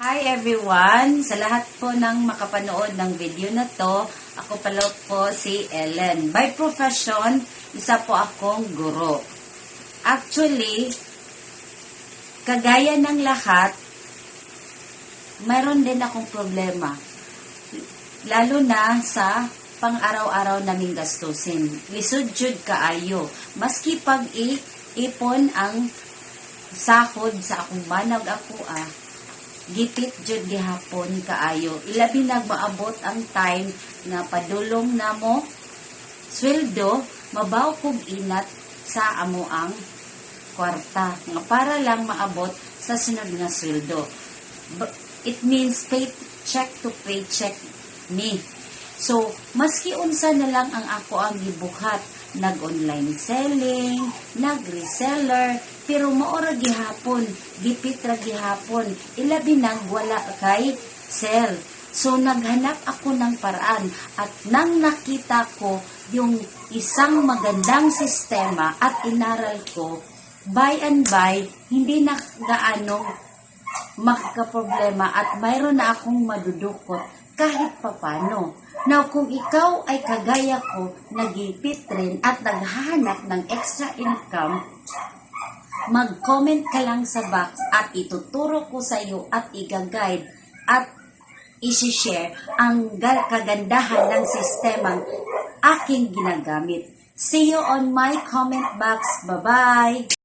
Hi everyone! Sa lahat po ng makapanood ng video na to, ako pala po si Ellen. By profession, isa po akong guro. Actually, kagaya ng lahat, mayroon din akong problema. Lalo na sa pang-araw-araw naming gastusin. Lisod jud kaayo. Maski pag ipon ang sahod sa akong manag ako gipit jud gihapon kaayo. Ilabi nagmaabot ang time nga padulong namo sweldo mabaw kog inat sa amo ang kwarta nga para lang maabot sa sunod nga sweldo. It means paycheck to paycheck me. So, maski unsa na lang ang ako ang gibuhat, nag-online selling, nag-reseller, pero maora gihapon, gipit ra gihapon, ilabi nang wala kay sell. So, naghanap ako ng paraan at nang nakita ko yung isang magandang sistema at inaral ko, by and by, hindi na gaano makakaproblema at mayroon na akong madudukot kahit papano. Now, kung ikaw ay kagaya ko, nagipit rin at naghahanap ng extra income, mag-comment ka lang sa box at ituturo ko sa iyo at i-guide at isi-share ang kagandahan ng sistemang aking ginagamit. See you on my comment box. Bye-bye!